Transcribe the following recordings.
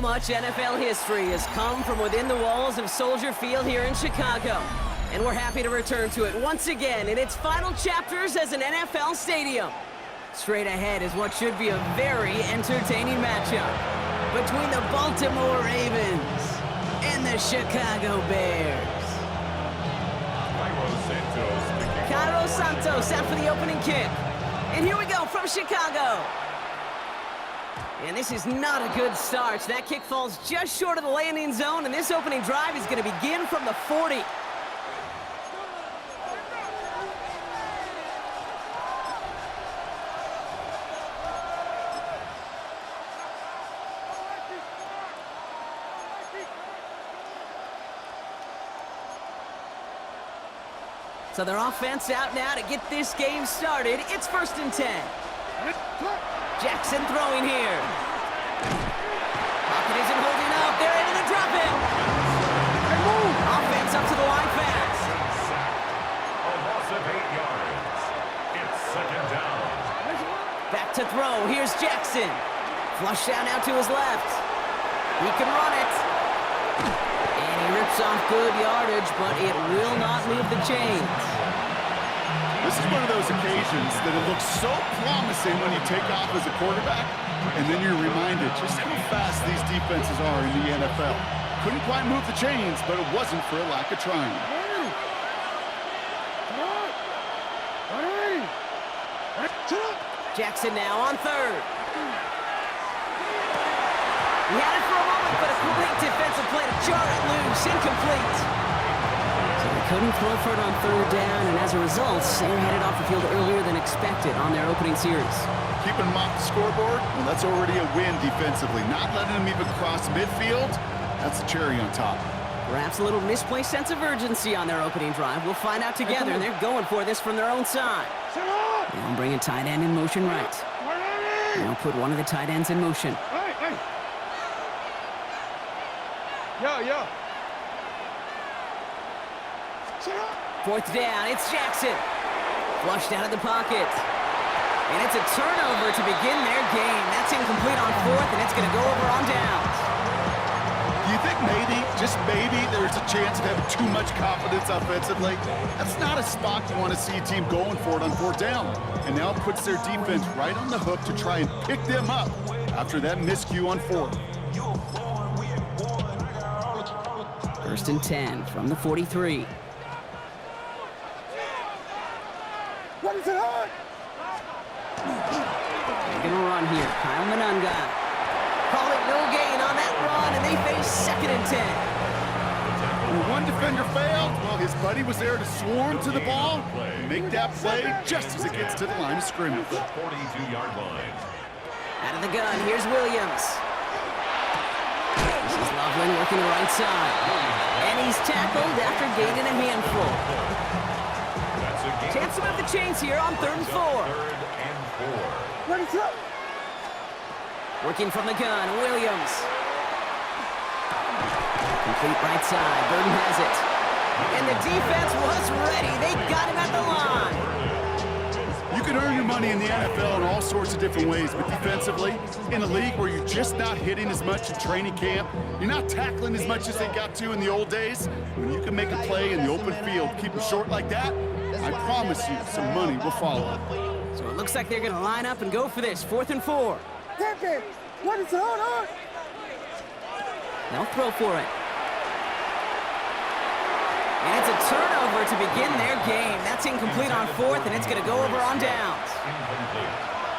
Much NFL history has come from within the walls of Soldier Field here in Chicago, and we're happy to return to it once again in its final chapters as an NFL stadium. Straight ahead is what should be a very entertaining matchup between the Baltimore Ravens and the Chicago Bears. Cairo Santos out for the opening kick. And here we go from Chicago. And this is not a good start. That kick falls just short of the landing zone, and this opening drive is going to begin from the 40. So their offense out now to get this game started. It's 1st and 10. Jackson throwing here. Pocket isn't holding up. They're able to drop him. Offense up to the line fast. A loss of 8 yards. It's 2nd down. Back to throw. Here's Jackson. Flush down out to his left. He can run it. And he rips off good yardage, but it will not move the chains. This is one of those occasions that it looks so promising when you take off as a quarterback, and then you're reminded just how fast these defenses are in the NFL. Couldn't quite move the chains, but it wasn't for a lack of trying. Jackson now on 3rd. He had it for a moment, but a complete defensive play to jar it loose. Incomplete. So they couldn't throw for it on 3rd down, and as a result, they're headed off the field earlier than expected on their opening series. Keeping them off the scoreboard, well, that's already a win defensively. Not letting them even cross midfield, that's the cherry on top. Perhaps a little misplaced sense of urgency on their opening drive. We'll find out together, and they're going for this from their own side. Now bring a tight end in motion right. Now put one of the tight ends in motion. Yo. 4th down, it's Jackson. Flushed out of the pocket. And it's a turnover to begin their game. That's incomplete on 4th, and it's going to go over on downs. Do you think maybe, just maybe, there's a chance of having too much confidence offensively? That's not a spot you want to see a team going for it on 4th down. And now it puts their defense right on the hook to try and pick them up after that miscue on 4th. 1st and 10 from the 43. What is it on? They're going to run here. Kyle Manunga. Call it no gain on that run, and they face 2nd and 10. When one defender failed, well, his buddy was there to swarm to the ball and make that play just as it gets to the line of scrimmage. 42-yard line. Out of the gun, here's Williams. This is Loveland working the right side. And he's tackled after gaining a handful. Chance to move the chains here on 3rd and 4. 3rd and 4. What is up? Working from the gun, Williams. Complete right side, Burton has it. And the defense was ready. They got him at the line. You can earn your money in the NFL in all sorts of different ways, but defensively, in a league where you're just not hitting as much in training camp, you're not tackling as much as they got to in the old days, when you can make a play in the open field, keep them short like that, I promise you some money will follow. So it looks like they're going to line up and go for this. 4th and 4. What is it on? They'll throw for it. And it's a turnover to begin their game. That's incomplete on 4th, and it's going to go over on downs.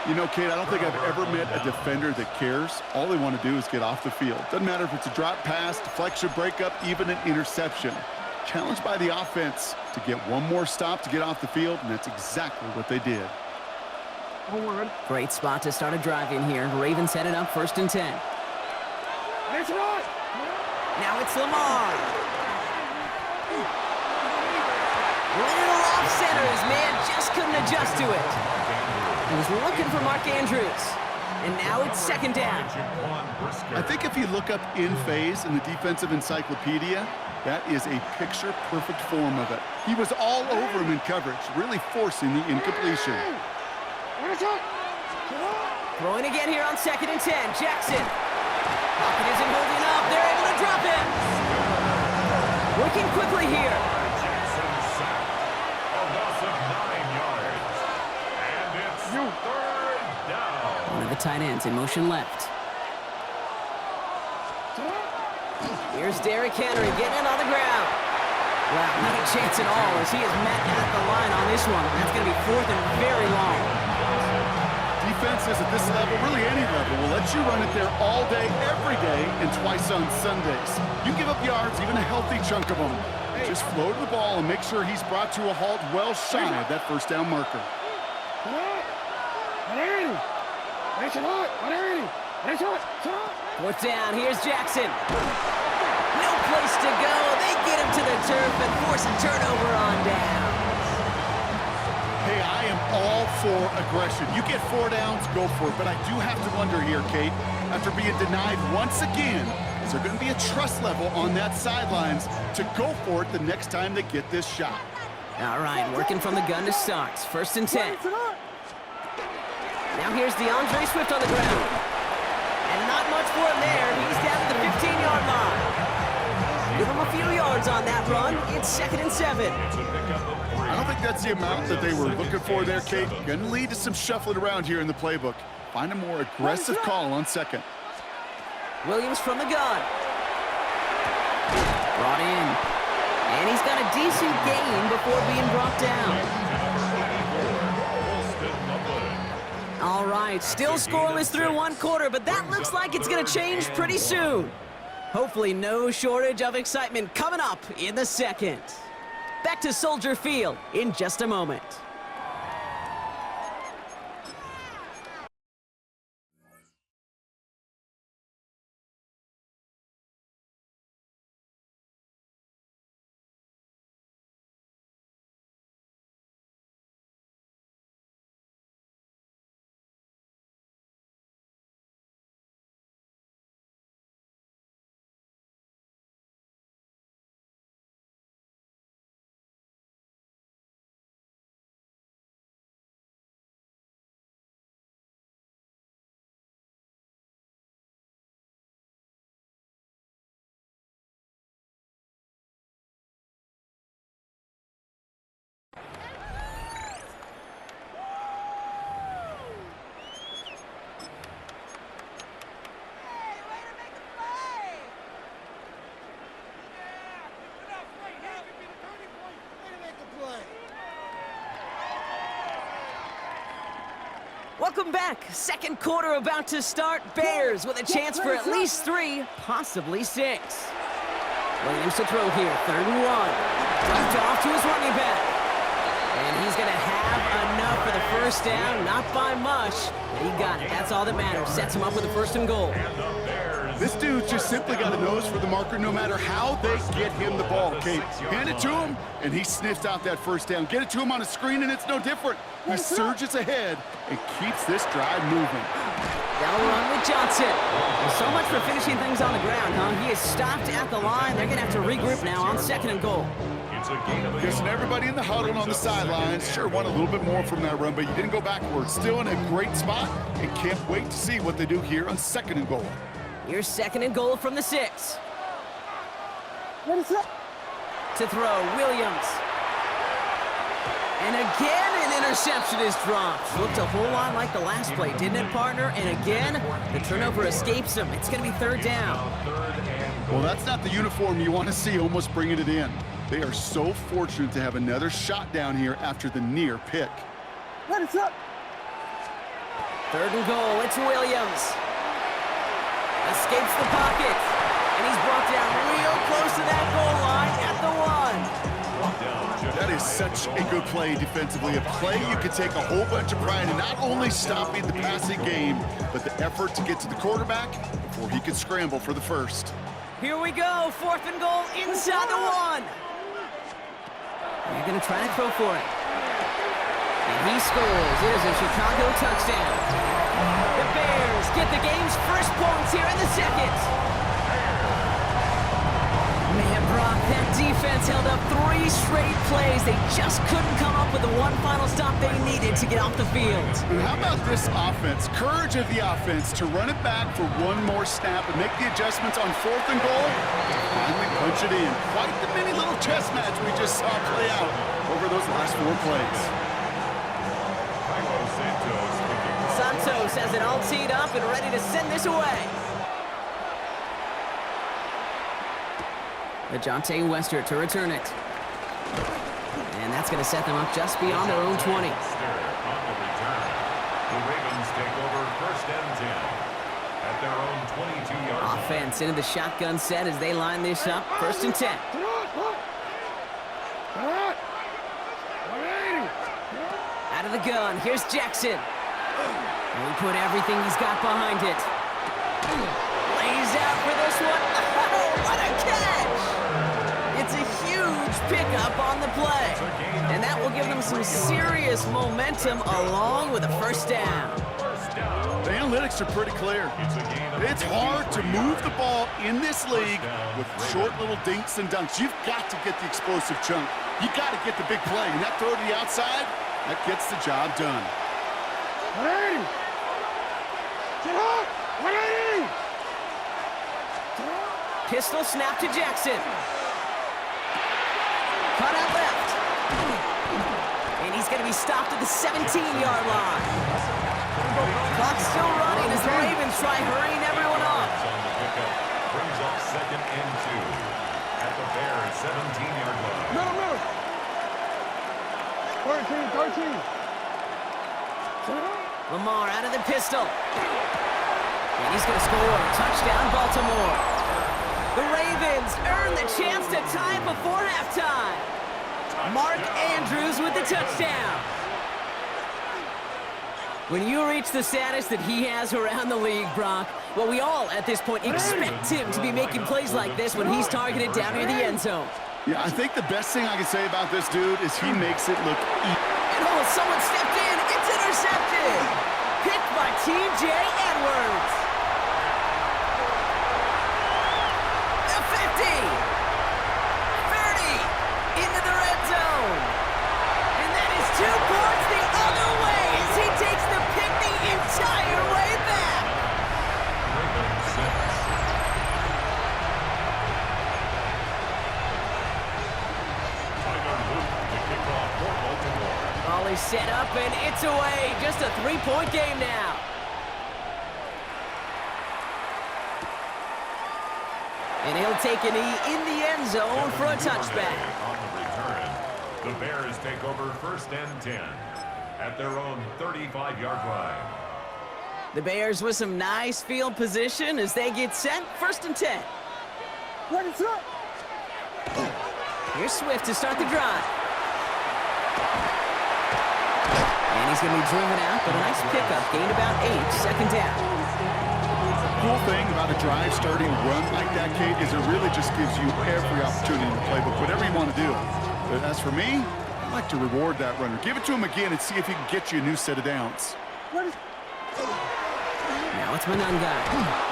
You know, Kate, I don't think I've ever met a defender that cares. All they want to do is get off the field. Doesn't matter if it's a drop pass, deflection, breakup, even an interception. Challenged by the offense to get one more stop to get off the field, and that's exactly what they did. Great spot to start a drive in here. Ravens headed up 1st and 10. Let's run. Now it's Lamar. Little off center. His man just couldn't adjust to it. He was looking for Mark Andrews. And now it's 2nd down. I think if you look up in phase in the defensive encyclopedia, that is a picture-perfect form of it. He was all over him in coverage, really forcing the incompletion. Throwing again here on 2nd and 10. Jackson. Pocket isn't holding up. They're able to drop him. Working quickly here. Jackson sack. A loss of 9 yards. And it's third down. One of the tight ends in motion left. Here's Derrick Henry getting it on the ground. Well, not a chance at all as he is met at the line on this one. That's going to be 4th and very long. Defenses at this level, really any level, will let you run it there all day, every day, and twice on Sundays. You give up yards, even a healthy chunk of them. Just float the ball and make sure he's brought to a halt well shy of that first down marker. Fourth down, here's Jackson. No place to go. They get him to the turf and force a turnover on down. Hey, I am all for aggression. You get 4 downs, go for it. But I do have to wonder here, Kate, after being denied once again, is there going to be a trust level on that sidelines to go for it the next time they get this shot? All right, working from the gun to start. 1st and 10. Now here's DeAndre Swift on the ground. And not much for him there. He's down at the 15-yard line. Give him a few yards on that run. It's 2nd and 7. I don't think that's the amount that they were looking for there, Kate. Going to lead to some shuffling around here in the playbook. Find a more aggressive call on 2nd. Williams from the gun. Brought in. And he's got a decent gain before being brought down. All right, still scoreless through 1 quarter, but that looks like it's going to change pretty soon. Hopefully no shortage of excitement coming up in the 2nd. Back to Soldier Field in just a moment. Welcome back. 2nd quarter about to start. Bears with a chance for at least 3, possibly 6. Williams to throw here. 3rd and 1. Dumped off to his running back. And he's going to have enough for the 1st down. Not by much. He got it. That's all that matters. Sets him up with a 1st and goal. This dude just simply got a nose for the marker no matter how they get him the ball, Kate. Hand it to him, and he sniffs out that 1st down. Get it to him on a screen, and it's no different. He surges ahead and keeps this drive moving. They'll run with Johnson. Well, so much for finishing things on the ground, huh? He is stopped at the line. They're going to have to regroup now on 2nd and goal. Guessing everybody in the huddle on the sidelines sure want a little bit more from that run, but you didn't go backwards. Still in a great spot, and can't wait to see what they do here on 2nd and goal. Here's 2nd and goal from the 6. What is up? To throw, Williams. And again, an interception is dropped. Looked a whole lot like the last play, didn't it, partner? And again, the turnover escapes him. It's going to be 3rd down. Well, that's not the uniform you want to see almost bringing it in. They are so fortunate to have another shot down here after the near pick. What is up? 3rd and goal, it's Williams. Escapes the pocket. And he's brought down real close to that goal line at the 1. That is such a good play defensively. A play you can take a whole bunch of pride in not only stopping the passing game, but the effort to get to the quarterback before he could scramble for the 1st. Here we go, 4th and goal inside the 1. They're going to try to throw for it. And he scores. It is a Chicago touchdown. The Bears get the game's first points here in the 2nd. Man, Brock, that defense held up 3 straight plays. They just couldn't come up with the one final stop they needed to get off the field. And how about this offense? Courage of the offense to run it back for one more snap and make the adjustments on 4th and goal to finally punch it in. Quite the mini little chess match we just saw play out over those last 4 plays. Santos has it all teed up and ready to send this away. DeJounte Wester to return it. And that's going to set them up just beyond their own 20. The Ravens take over 1st and 10 at their own 22-yard line. Offense into the shotgun set as they line this up. 1st and 10. Out of the gun, here's Jackson. And we put everything he's got behind it. Lays out for this one. Oh, what a catch! It's a huge pickup on the play. And that will give them some serious momentum along with a 1st down. The analytics are pretty clear. It's hard to move the ball in this league with short little dinks and dunks. You've got to get the explosive chunk. You've got to get the big play. And that throw to the outside, that gets the job done. 180! Get up! 180! Pistol snap to Jackson. Cut out left. And he's going to be stopped at the 17-yard line. Clock's still running as the Ravens try hurrying everyone up. Brings up 2nd and 2 at the Bears' 17-yard line. Middle. 13. Lamar out of the pistol. And he's going to score. Touchdown, Baltimore. The Ravens earn the chance to tie it before halftime. Mark Andrews with the touchdown. When you reach the status that he has around the league, Brock, well, we all at this point expect him to be making plays like this when he's targeted down near the end zone. Yeah, I think the best thing I can say about this dude is he makes it look easy. And oh, someone stepped in. It's intercepted. Picked by T.J. Edwards. The 50. 30. Into the red zone. And that is 2 points the other way as he takes the pick the entire way back. Ravens 6. Ball is set up and it's away. Just a 3-point game now. And he'll take a knee in the end zone for a touchback. On the return, the Bears take over 1st and 10 at their own 35-yard line. The Bears with some nice field position as they get set. 1st and 10. Ready, set! Here's Swift to start the drive. And he's going to be driven out, but a nice pickup. Gained about 8. 2nd down. Cool thing about a drive starting run like that, Kate, is it really just gives you every opportunity in the playbook, whatever you want to do. But as for me, I like to reward that runner. Give it to him again and see if he can get you a new set of downs. Ready? Now it's Manunga.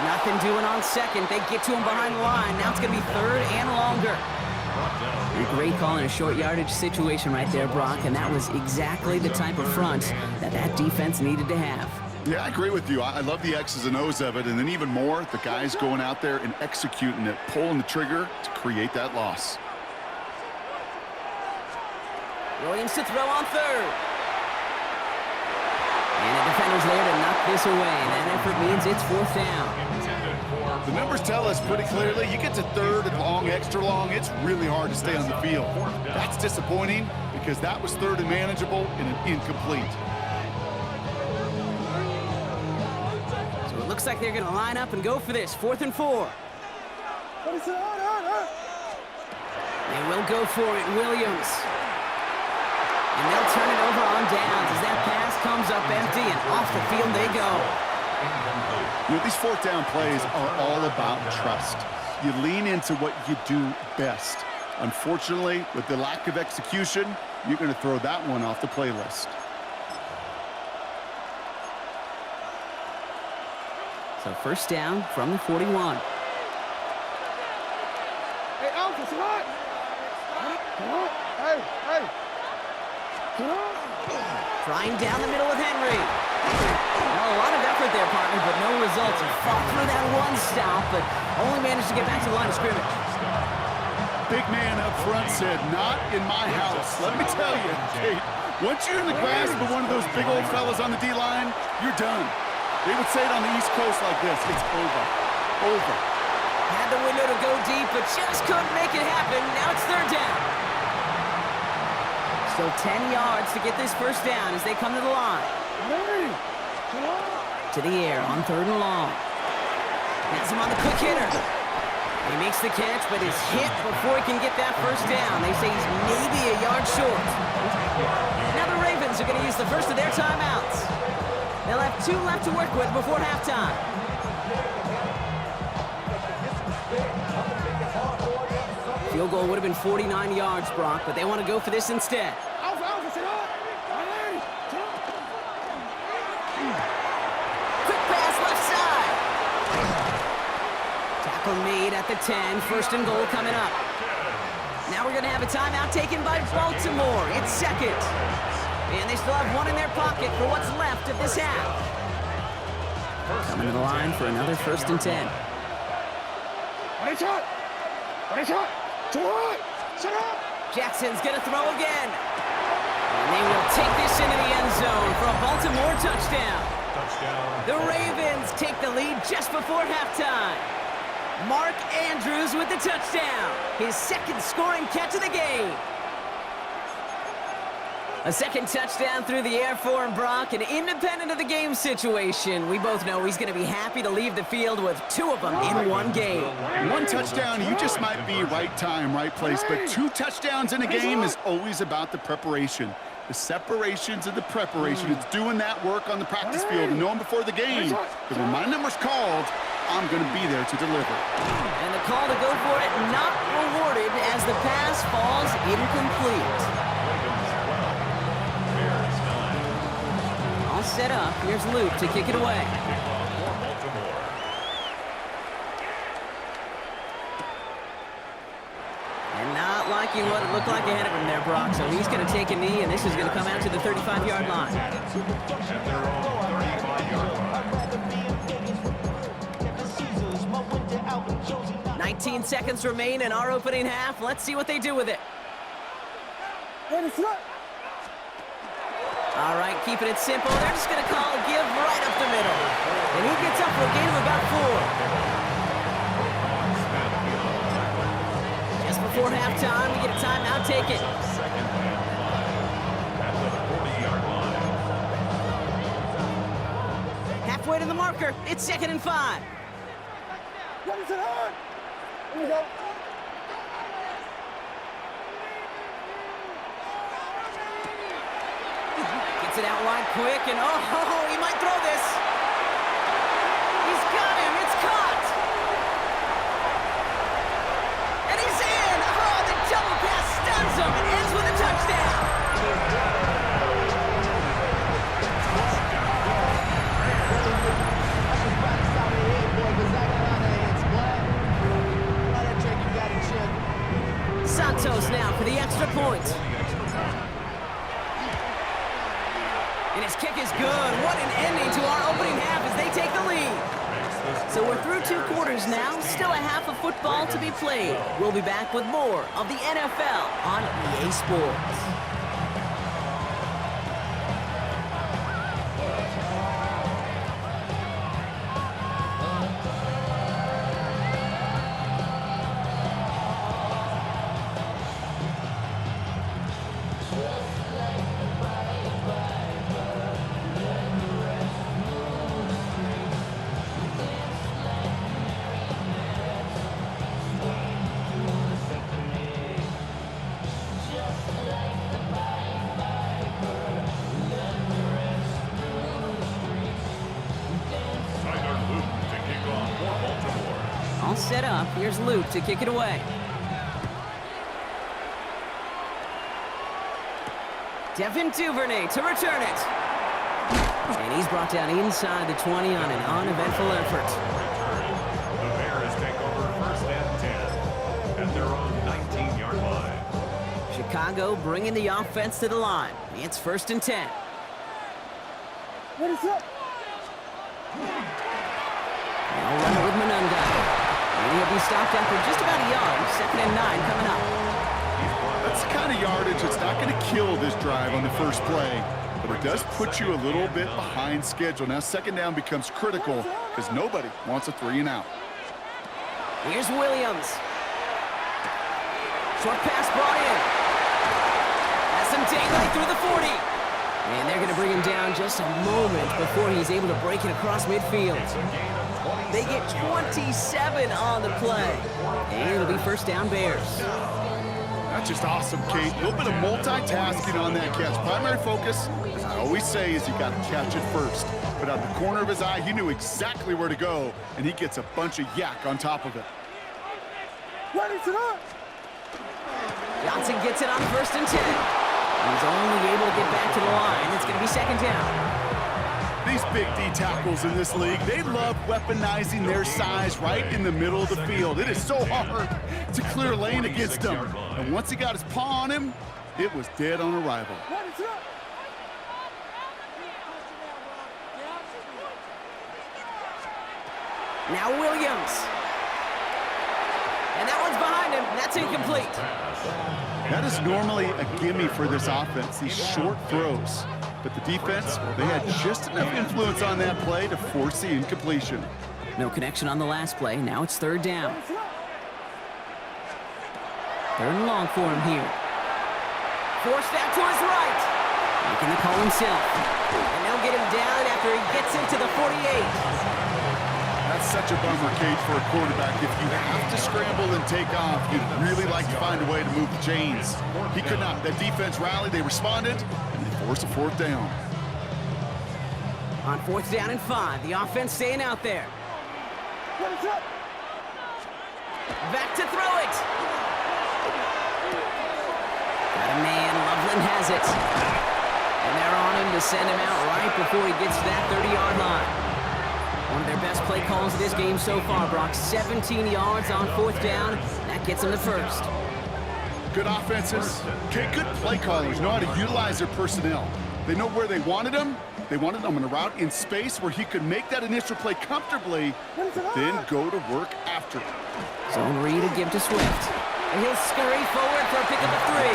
Nothing doing on 2nd. They get to him behind the line. Now it's going to be 3rd and longer. A great call in a short yardage situation right there, Brock, and that was exactly the type of front that defense needed to have. Yeah, I agree with you. I love the X's and O's of it, and then even more, the guys going out there and executing it, pulling the trigger to create that loss. Williams to throw on 3rd. And the defender's there to knock this away, and that effort means it's 4th down. The numbers tell us pretty clearly, you get to 3rd and long, extra long, it's really hard to stay on the field. That's disappointing because that was 3rd and manageable and an incomplete. So it looks like they're going to line up and go for this. 4th and 4. Ready, set! They will go for it, Williams. And they'll turn it over on downs as that pass comes up empty and off the field they go. You know, these 4th down plays are all about trust. You lean into what you do best. Unfortunately, with the lack of execution, you're going to throw that one off the playlist. So 1st down from the 41. Hey, Alpha, it's hot! Hey, hey. Trying down the middle with Henry. Well, a lot of effort there, partner, but no results. He fought through that one stop, but only managed to get back to the line of scrimmage. Big man up front said, not in my house. Let me tell you, Kate, once you're in the grasp of one of those big old fellas on the D-line, you're done. They would say it on the East Coast like this, it's over. Over. Had the window to go deep, but just couldn't make it happen. Now it's third down. Still 10 yards to get this first down as they come to the line. To the air on third and long. Has him on the quick hitter. He makes the catch, but is hit before he can get that first down. They say he's maybe a yard short. Now the Ravens are going to use the first of their timeouts. They'll have 2 left to work with before halftime. Field goal would have been 49 yards, Brock, but they want to go for this instead. Quick pass left side. Tackle made at the 10. First and goal coming up. Now we're going to have a timeout taken by Baltimore. It's second. And they still have one in their pocket for what's left of this half. Coming to the line for another first and 10. Jackson's going to throw again. And they will take this into the end zone for a Baltimore touchdown. The Ravens take the lead just before halftime. Mark Andrews with the touchdown. His second scoring catch of the game. A second touchdown through the air for him, Brock, and independent of the game situation, we both know he's going to be happy to leave the field with 2 of them in one game. 1 touchdown, you just might be right time, right place, but 2 touchdowns in a game is always about the preparation. The separations of the preparation. It's doing that work on the practice field and knowing before the game that when my number's called, I'm going to be there to deliver. And the call to go for it not rewarded as the pass falls incomplete. All set up. Here's Luke to kick it away. And not liking what it looked like ahead of him there, Brock. So he's going to take a knee, and this is going to come out to the 35-yard line. 19 seconds remain in our opening half. Let's see what they do with it. All right, keeping it simple. They're just going to call a give right up the middle. And he gets up for a gain of about 4. Just before halftime, we get a timeout taken. Halfway to the marker. It's 2nd and 5. Here we go. Gets it out wide quick, and oh, he might throw this. He's got him. It's caught. And he's in. Oh, the double pass stuns him. It ends with a touchdown. Santos now for the extra point. And his kick is good. What an ending to our opening half as they take the lead. So we're through 2 quarters now. Still a half of football to be played. We'll be back with more of the NFL on EA Sports. All set up. Here's Luke to kick it away. Devin Duvernay to return it. And he's brought down inside the 20 on an uneventful effort. The Bears take over 1st and 10 at their own 19-yard line. Chicago bringing the offense to the line. It's 1st and 10. What is up? They'll run it with Manunga. And he'll be stopped after just about a yard. 2nd and 9 coming up. That's the kind of yardage that's not going to kill this drive on the first play, but it does put you a little bit behind schedule. Now 2nd down becomes critical because nobody wants a 3 and out. Here's Williams. Short pass brought in. Has some daylight through the 40. And they're going to bring him down just a moment before he's able to break it across midfield. They get 27 on the play. And it'll be 1st down Bears. That's just awesome, Kate. A little bit of multitasking on that catch. Primary focus, as I always say, is you got to catch it first. But out the corner of his eye, he knew exactly where to go, and he gets a bunch of yak on top of it. What is it up? Johnson gets it on 1st and 10. He's only able to get back to the line. It's going to be 2nd down. These big D tackles in this league, they love weaponizing their size right in the middle of the field. It is so hard to clear a lane against them. And once he got his paw on him, it was dead on arrival. What is up? Now Williams. And that one's behind him. That's incomplete. That is normally a gimme for this offense, these short throws. But the defense, well, they had just enough influence on that play to force the incompletion. No connection on the last play. Now it's 3rd down. 3rd and long for him here. Forced out to his right. Making the call himself. And they'll get him down after he gets into the 48. That's such a bummer, Kate, for a quarterback. If you have to scramble and take off, you'd really like to find a way to move the chains. He could not. That defense rallied, they responded, and they forced a 4th down. On 4th down and 5, the offense staying out there. What is up? Back to throw it. Got a man, Loveland has it. And they're on him to send him out right before he gets to that 30-yard line. One of their best play calls of this game so far, Brock. 17 yards on 4th down. That gets them to 1st. Good offenses. Okay, good play callers know how to utilize their personnel. They know where they wanted him. They wanted him on a route in space where he could make that initial play comfortably, but then go to work after it. Zone read to give to Swift. And he'll scurry forward for a pick of the 3.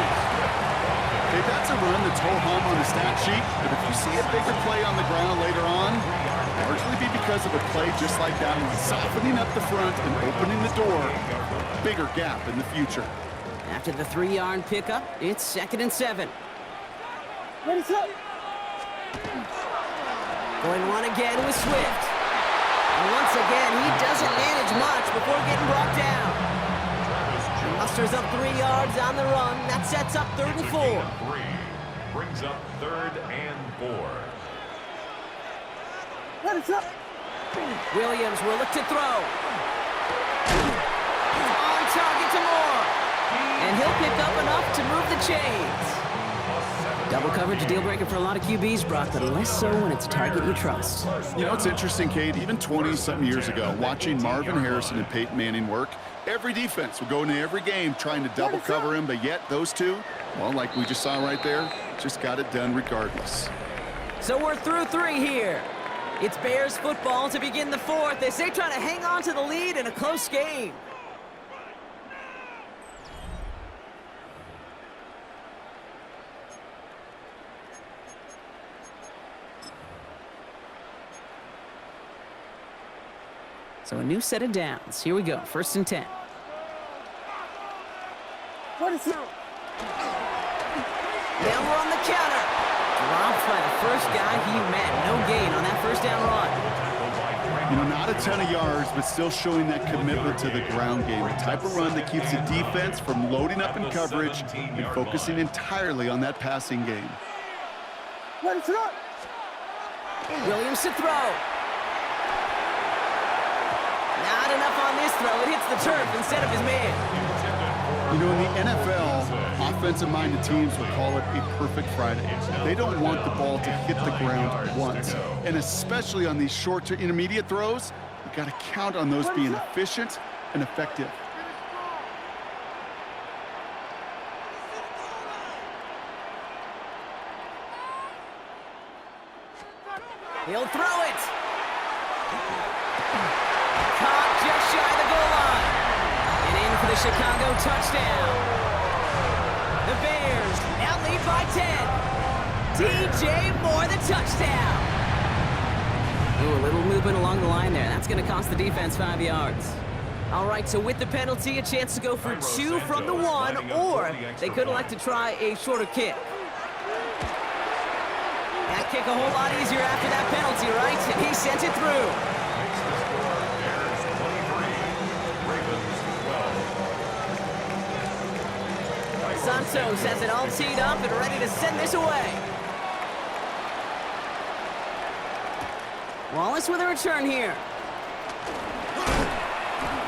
Okay, that's a run that's ho-hum on the stat sheet, but if you see a bigger play on the ground later on, largely be because of a play just like that one, softening up the front and opening the door for a bigger gap in the future. After the 3-yard pickup, it's 2nd and 7. What is up? Going one again with Swift. And once again, he doesn't manage much before getting brought down. He musters up 3 yards on the run. That sets up 3rd and 4. Brings up 3rd and 4. What is up? Williams will look to throw. On target to Moore. And he'll pick up enough to move the chains. Double coverage, deal breaker for a lot of QBs, Brock, but less so when it's a target you trust. You know, it's interesting, Kate, even 20-something years ago, watching Marvin Harrison and Peyton Manning work, every defense would go into every game trying to double cover him, but yet those two, well, like we just saw right there, just got it done regardless. So we're through 3 here. It's Bears football to begin the 4th as they try to hang on to the lead in a close game. So a new set of downs. Here we go, 1st and 10. What is up? Now we're on the counter. Dropped by the first guy he met. No gain on that 1st down run. You know, not a ton of yards, but still showing that commitment to the ground game. The type of run that keeps the defense from loading up in coverage and focusing entirely on that passing game. What is up? Williams to throw. Not enough on this throw. It hits the turf instead of his man. You know, in the NFL, offensive-minded teams will call it a perfect Friday. They don't want the ball to hit the ground once. And especially on these short to intermediate throws, you got to count on those being efficient and effective. He'll throw it. Caught just shy of the goal line. And in for the Chicago touchdown. The Bears now lead by 10. DJ Moore, the touchdown. Ooh, a little movement along the line there. That's going to cost the defense 5 yards. All right, so with the penalty, a chance to go for 2 from the 1, or they could elect to try a shorter kick. That kick a whole lot easier after that penalty, right? And he sent it through. Makes the score Bears 23, Ravens 12. Santos has it all teed up and ready to send this away. Wallace with a return here.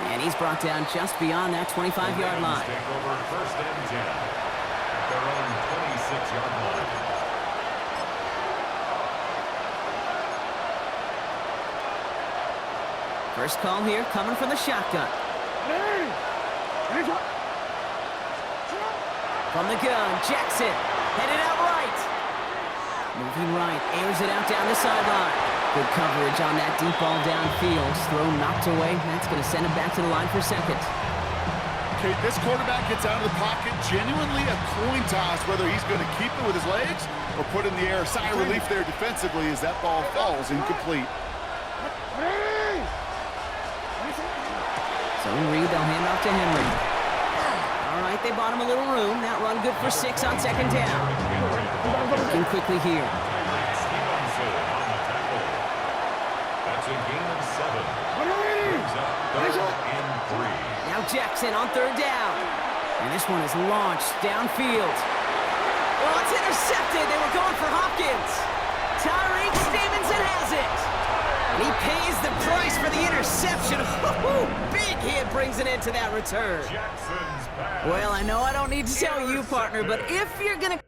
And he's brought down just beyond that 25-yard line. Take over first and 10 at their own 26-yard line. First call here coming from the shotgun. From the gun, Jackson headed out right. Moving right, airs it out down the sideline. Good coverage on that deep ball downfield. Throw knocked away. That's going to send him back to the line for second. Okay, this quarterback gets out of the pocket. Genuinely a coin toss whether he's going to keep it with his legs or put it in the air. Sigh of relief there defensively as that ball falls incomplete. So Reed, they'll hand off to Henry. All right, they bought him a little room. That run good for 6 on second down. Looking quickly here. That's a gain of 7. Brings up 3rd and 3. Now Jackson on 3rd down. And this one is launched downfield. Well, it's intercepted. They were going for Hopkins. Tyreek Stevenson has it. And he pays the price for the interception. Big hit brings it into that return. Jackson's pass. Well, I know I don't need to tell you, partner, but if you're going to